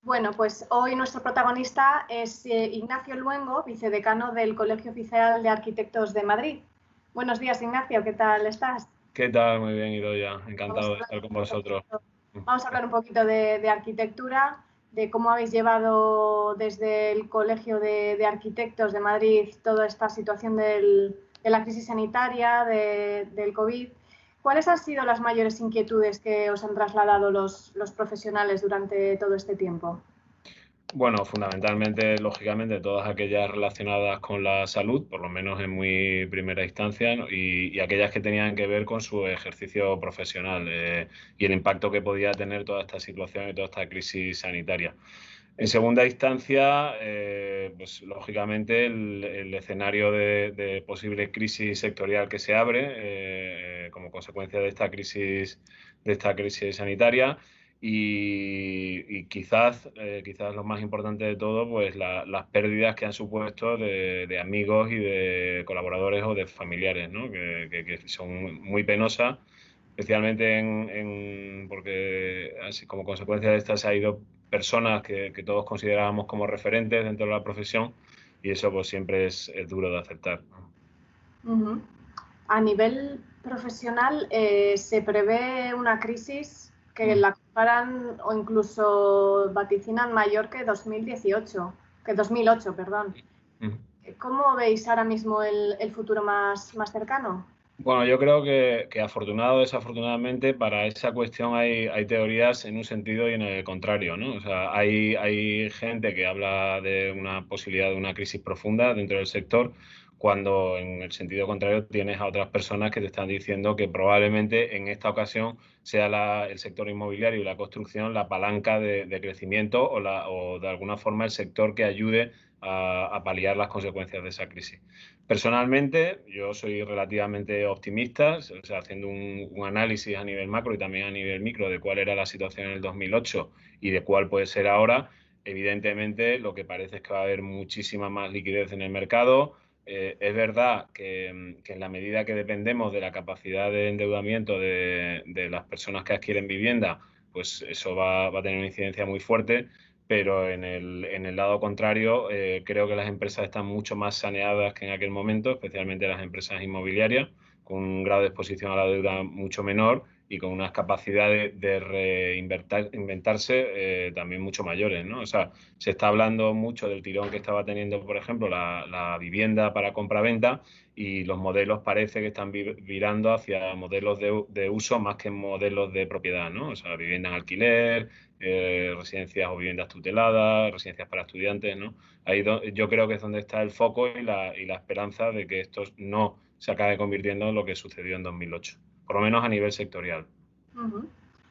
Bueno, pues hoy nuestro protagonista es Ignacio Luengo, vicedecano del Colegio Oficial de Arquitectos de Madrid. Buenos días, Ignacio, ¿qué tal estás? ¿Qué tal? Muy bien, Idoia. Vamos Encantado a de hablar estar con un vosotros. poquito, vamos a hablar un poquito de arquitectura, de cómo habéis llevado desde el Colegio de Arquitectos de Madrid toda esta situación de la crisis sanitaria, del COVID. ¿Cuáles han sido las mayores inquietudes que os han trasladado los profesionales durante todo este tiempo? Bueno, fundamentalmente, lógicamente, todas aquellas relacionadas con la salud, por lo menos en muy primera instancia, ¿no? y aquellas que tenían que ver con su ejercicio profesional y el impacto que podía tener toda esta situación y toda esta crisis sanitaria. En segunda instancia, pues lógicamente el escenario de posible crisis sectorial que se abre como consecuencia de esta crisis sanitaria y quizás lo más importante de todo, pues las pérdidas que han supuesto de amigos y de colaboradores o de familiares, ¿no? Que son muy penosas, especialmente porque así como consecuencia de estas se ha ido personas que todos considerábamos como referentes dentro de la profesión y eso pues siempre es duro de aceptar, ¿no? Uh-huh. A nivel profesional, se prevé una crisis que Mm, la comparan o incluso vaticinan mayor que 2018, que 2008, perdón. mm. ¿Cómo veis ahora mismo el futuro más cercano? Bueno, yo creo que afortunado o desafortunadamente para esa cuestión hay teorías en un sentido y en el contrario, ¿no? O sea, hay gente que habla de una posibilidad de una crisis profunda dentro del sector, cuando en el sentido contrario tienes a otras personas que te están diciendo que probablemente en esta ocasión sea el sector inmobiliario y la construcción la palanca de crecimiento o de alguna forma el sector que ayude a paliar las consecuencias de esa crisis. Personalmente, yo soy relativamente optimista, o sea, haciendo un análisis a nivel macro y también a nivel micro de cuál era la situación en el 2008 y de cuál puede ser ahora. Evidentemente, lo que parece es que va a haber muchísima más liquidez en el mercado. Es verdad que en la medida que dependemos de la capacidad de endeudamiento de las personas que adquieren vivienda, pues eso va a tener una incidencia muy fuerte, pero en el lado contrario, creo que las empresas están mucho más saneadas que en aquel momento, especialmente las empresas inmobiliarias, con un grado de exposición a la deuda mucho menor y con unas capacidades de reinventarse también mucho mayores, ¿no? O sea, se está hablando mucho del tirón que estaba teniendo, por ejemplo, la vivienda para compra-venta y los modelos parece que están virando hacia modelos de uso más que modelos de propiedad, ¿no? O sea, vivienda en alquiler, residencias o viviendas tuteladas, residencias para estudiantes, ¿no? Yo creo que es donde está el foco y la esperanza de que esto no se acabe convirtiendo en lo que sucedió en 2008, por lo menos a nivel sectorial. Uh-huh.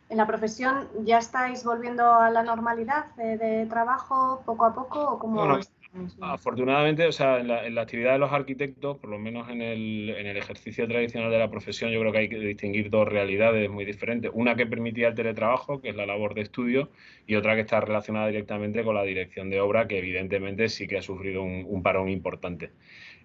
¿En la profesión ya estáis volviendo a la normalidad de trabajo poco a poco o cómo Bueno, es ahora mismo? afortunadamente, o sea, en la actividad de los arquitectos, por lo menos en el ejercicio tradicional de la profesión, yo creo que hay que distinguir dos realidades muy diferentes. Una que permitía el teletrabajo, que es la labor de estudio, y otra que está relacionada directamente con la dirección de obra, que evidentemente sí que ha sufrido un parón importante.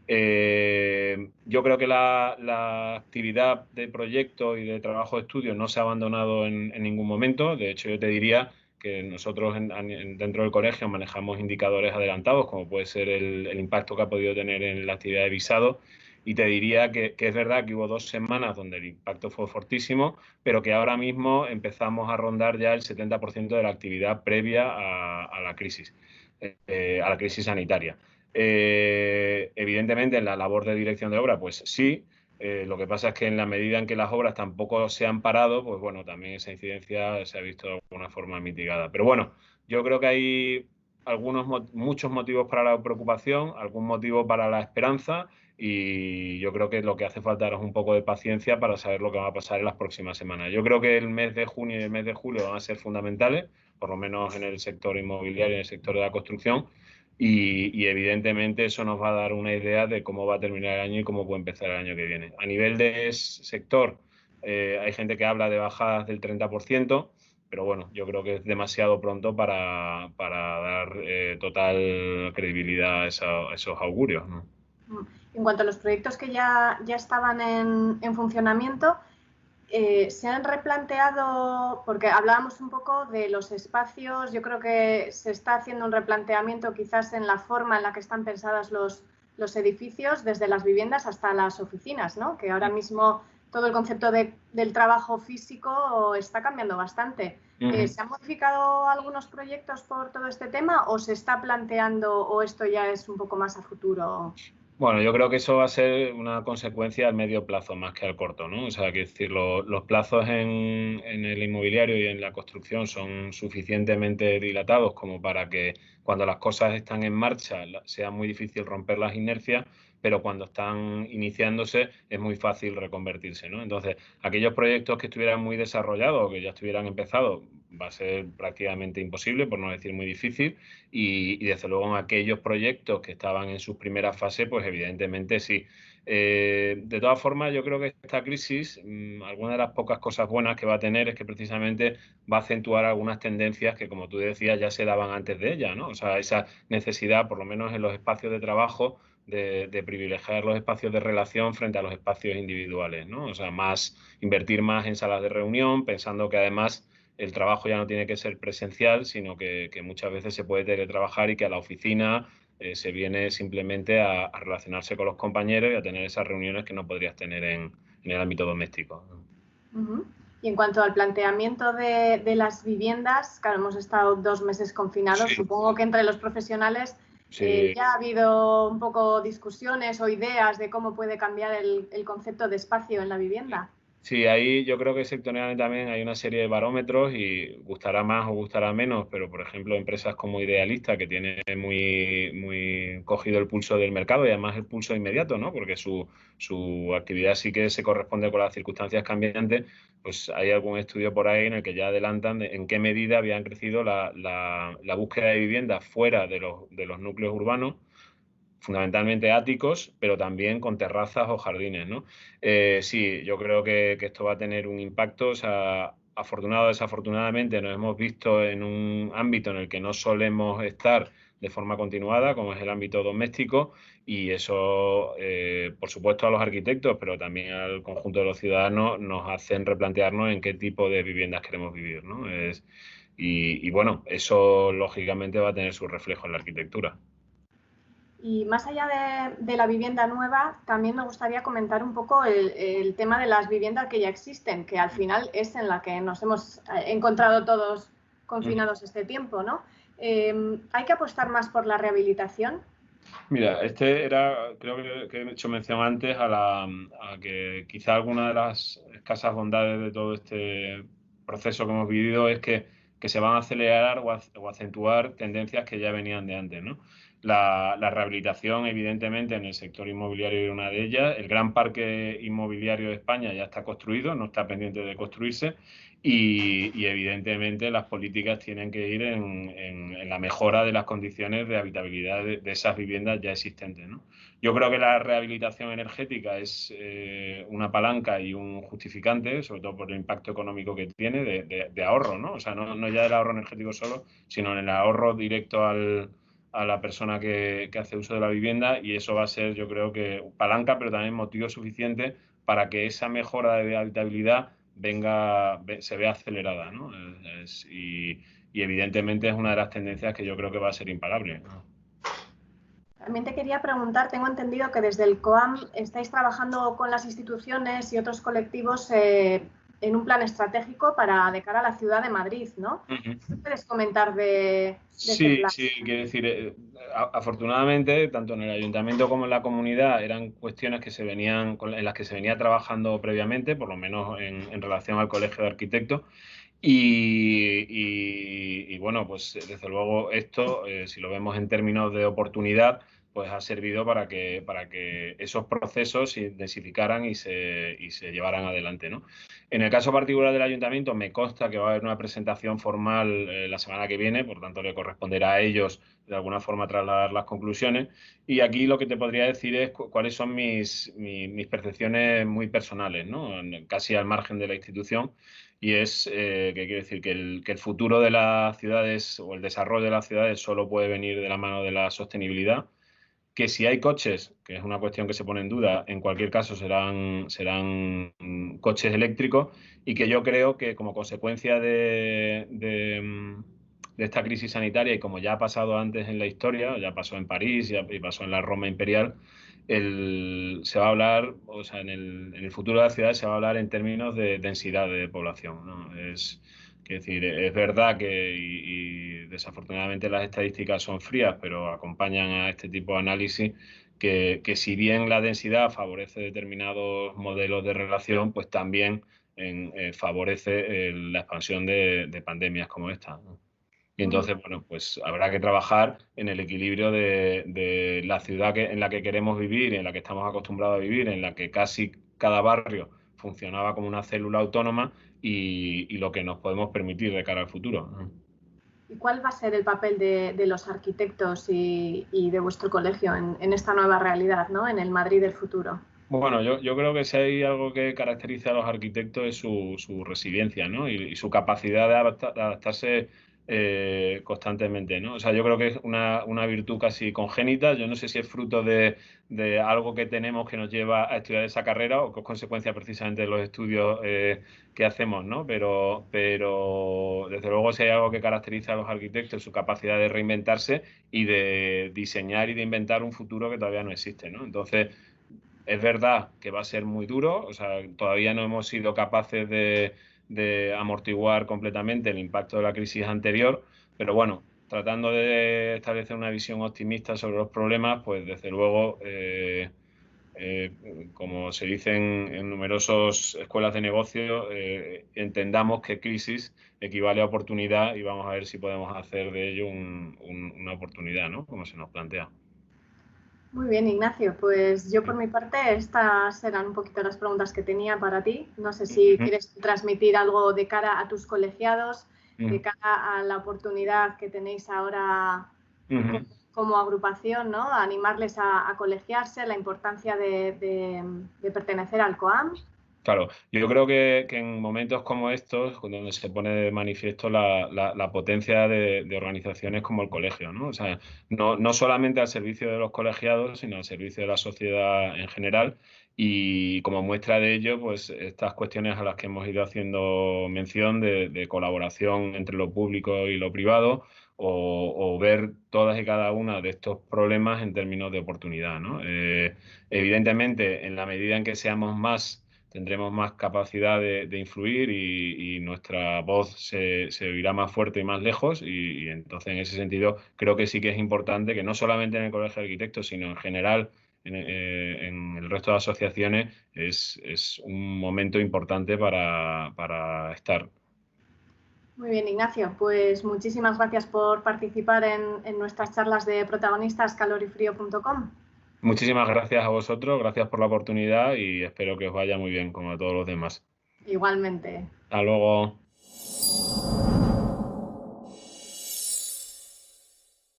Yo creo que la actividad de proyecto y de trabajo de estudio no se ha abandonado en ningún momento. De hecho, yo te diría que nosotros dentro del colegio manejamos indicadores adelantados, como puede ser el impacto que ha podido tener en la actividad de visado. Y te diría que es verdad que hubo 2 semanas donde el impacto fue fortísimo, pero que ahora mismo empezamos a rondar ya el 70% de la actividad previa a la crisis sanitaria. Evidentemente, en la labor de dirección de obra, pues sí. Lo que pasa es que en la medida en que las obras tampoco se han parado, pues bueno, también esa incidencia se ha visto de alguna forma mitigada. Pero bueno, yo creo que hay muchos motivos para la preocupación, algún motivo para la esperanza y yo creo que lo que hace falta es un poco de paciencia para saber lo que va a pasar en las próximas semanas. Yo creo que el mes de junio y el mes de julio van a ser fundamentales, por lo menos en el sector inmobiliario y en el sector de la construcción. Evidentemente eso nos va a dar una idea de cómo va a terminar el año y cómo puede empezar el año que viene. A nivel de sector, hay gente que habla de bajadas del 30%, pero bueno, yo creo que es demasiado pronto para dar total credibilidad a esos augurios, ¿no? En cuanto a los proyectos que ya estaban en funcionamiento, se han replanteado, porque hablábamos un poco de los espacios, yo creo que se está haciendo un replanteamiento quizás en la forma en la que están pensadas los edificios, desde las viviendas hasta las oficinas, ¿no? Que ahora mismo todo el concepto del trabajo físico está cambiando bastante. ¿Se han modificado algunos proyectos por todo este tema o se está planteando o esto ya es un poco más a futuro? Bueno, yo creo que eso va a ser una consecuencia al medio plazo más que al corto, ¿no? O sea, quiero decir, los plazos en el inmobiliario y en la construcción son suficientemente dilatados como para que cuando las cosas están en marcha sea muy difícil romper las inercias, pero cuando están iniciándose es muy fácil reconvertirse, ¿no? Entonces, aquellos proyectos que estuvieran muy desarrollados o que ya estuvieran empezados, va a ser prácticamente imposible, por no decir muy difícil, y desde luego en aquellos proyectos que estaban en sus primeras fases, pues evidentemente sí. De todas formas, yo creo que esta crisis, alguna de las pocas cosas buenas que va a tener es que precisamente va a acentuar algunas tendencias que, como tú decías, ya se daban antes de ella, ¿no? O sea, esa necesidad, por lo menos en los espacios de trabajo, de privilegiar los espacios de relación frente a los espacios individuales, ¿no? O sea, invertir más en salas de reunión, pensando que además el trabajo ya no tiene que ser presencial, sino que muchas veces se puede teletrabajar y que a la oficina se viene simplemente a relacionarse con los compañeros y a tener esas reuniones que no podrías tener en el ámbito doméstico. Y en cuanto al planteamiento de las viviendas, claro, hemos estado 2 meses confinados, sí. Supongo que entre los profesionales sí. Ya ha habido un poco discusiones o ideas de cómo puede cambiar el concepto de espacio en la vivienda. Sí, ahí yo creo que sectorialmente también hay una serie de barómetros y gustará más o gustará menos, pero por ejemplo empresas como Idealista, que tiene muy cogido el pulso del mercado y además el pulso inmediato, ¿no? Porque su actividad sí que se corresponde con las circunstancias cambiantes, pues hay algún estudio por ahí en el que ya adelantan en qué medida habían crecido la búsqueda de vivienda fuera de los núcleos urbanos, fundamentalmente áticos, pero también con terrazas o jardines, ¿no? Sí, yo creo que esto va a tener un impacto. O sea, afortunado o desafortunadamente nos hemos visto en un ámbito en el que no solemos estar de forma continuada, como es el ámbito doméstico, y eso, por supuesto, a los arquitectos, pero también al conjunto de los ciudadanos, nos hacen replantearnos en qué tipo de viviendas queremos vivir, ¿no? Y bueno, eso lógicamente va a tener su reflejo en la arquitectura. Y más allá de la vivienda nueva, también me gustaría comentar un poco el tema de las viviendas que ya existen, que al final es en la que nos hemos encontrado todos confinados este tiempo, ¿no? ¿Hay que apostar más por la rehabilitación? Mira, creo que he hecho mención antes a que quizá alguna de las escasas bondades de todo este proceso que hemos vivido es que se van a acelerar o acentuar tendencias que ya venían de antes, ¿no? La rehabilitación, evidentemente, en el sector inmobiliario es una de ellas. El gran parque inmobiliario de España ya está construido, no está pendiente de construirse. Y evidentemente las políticas tienen que ir en la mejora de las condiciones de habitabilidad de esas viviendas ya existentes, ¿no? Yo creo que la rehabilitación energética es una palanca y un justificante, sobre todo por el impacto económico que tiene de ahorro, ¿no? O sea, no ya del ahorro energético solo, sino en el ahorro directo a la persona que hace uso de la vivienda, y eso va a ser, yo creo que palanca, pero también motivo suficiente para que esa mejora de habitabilidad se vea acelerada, ¿no? Y evidentemente es una de las tendencias que yo creo que va a ser imparable, ¿no? También te quería preguntar, tengo entendido que desde el COAM estáis trabajando con las instituciones y otros colectivos en un plan estratégico de cara a la ciudad de Madrid, ¿no? ¿Qué puedes comentar de este plan? Sí, quiero decir, afortunadamente, tanto en el ayuntamiento como en la comunidad, eran cuestiones en las que se venía trabajando previamente, por lo menos en relación al Colegio de Arquitectos. Y bueno, pues desde luego esto, si lo vemos en términos de oportunidad, pues ha servido para que esos procesos se intensificaran y se llevaran adelante, ¿no? En el caso particular del ayuntamiento, me consta que va a haber una presentación formal la semana que viene, por tanto le corresponderá a ellos de alguna forma trasladar las conclusiones. Y aquí lo que te podría decir es cuáles son mis percepciones muy personales, ¿no? Casi al margen de la institución. Y que quiere decir que el futuro de las ciudades o el desarrollo de las ciudades solo puede venir de la mano de la sostenibilidad. que si hay coches, que es una cuestión que se pone en duda, en cualquier caso serán coches eléctricos, y que yo creo que como consecuencia de esta crisis sanitaria, y como ya ha pasado antes en la historia, ya pasó en París y pasó en la Roma imperial, se va a hablar, o sea, en el futuro de la ciudad se va a hablar en términos de densidad de población, ¿no? Quiero decir, es verdad que, y desafortunadamente las estadísticas son frías, pero acompañan a este tipo de análisis, que si bien la densidad favorece determinados modelos de relación, pues también favorece la expansión de pandemias como esta, ¿no? Y entonces, bueno, pues habrá que trabajar en el equilibrio de la ciudad en la que queremos vivir, en la que estamos acostumbrados a vivir, en la que casi cada barrio funcionaba como una célula autónoma, y lo que nos podemos permitir de cara al futuro, ¿no? ¿Y cuál va a ser el papel de los arquitectos y de vuestro colegio en esta nueva realidad, ¿no? En el Madrid del futuro? Bueno, yo creo que si hay algo que caracteriza a los arquitectos es su resiliencia, ¿no? Y su capacidad de adaptarse constantemente, ¿no? O sea, yo creo que es una virtud casi congénita. Yo no sé si es fruto de algo que tenemos que nos lleva a estudiar esa carrera, o que es consecuencia precisamente de los estudios que hacemos, ¿no? Pero desde luego, si hay algo que caracteriza a los arquitectos, es su capacidad de reinventarse y de diseñar y de inventar un futuro que todavía no existe, ¿no? Entonces, es verdad que va a ser muy duro, o sea, todavía no hemos sido capaces de amortiguar completamente el impacto de la crisis anterior, pero bueno, tratando de establecer una visión optimista sobre los problemas, pues desde luego, como se dice en numerosas escuelas de negocio, entendamos que crisis equivale a oportunidad, y vamos a ver si podemos hacer de ello una oportunidad, ¿no? Como se nos plantea. Muy bien, Ignacio. Pues yo por mi parte, estas eran un poquito las preguntas que tenía para ti. No sé si quieres transmitir algo de cara a tus colegiados, de cara a la oportunidad que tenéis ahora como agrupación, ¿no? Animarles a colegiarse, la importancia de pertenecer al COAM. Claro, yo creo que en momentos como estos, donde se pone de manifiesto la potencia de organizaciones como el colegio, ¿no? O sea, no solamente al servicio de los colegiados, sino al servicio de la sociedad en general. Y como muestra de ello, pues estas cuestiones a las que hemos ido haciendo mención de colaboración entre lo público y lo privado, o ver todas y cada una de estos problemas en términos de oportunidad, ¿no? Evidentemente, en la medida en que seamos más, tendremos más capacidad de influir, y nuestra voz se oirá más fuerte y más lejos, y entonces en ese sentido creo que sí que es importante que no solamente en el Colegio de Arquitectos, sino en general en el resto de asociaciones es un momento importante para estar. Muy bien, Ignacio. Pues muchísimas gracias por participar en nuestras charlas de protagonistas calorifrio.com. Muchísimas gracias a vosotros, gracias por la oportunidad, y espero que os vaya muy bien como a todos los demás. Igualmente. Hasta luego.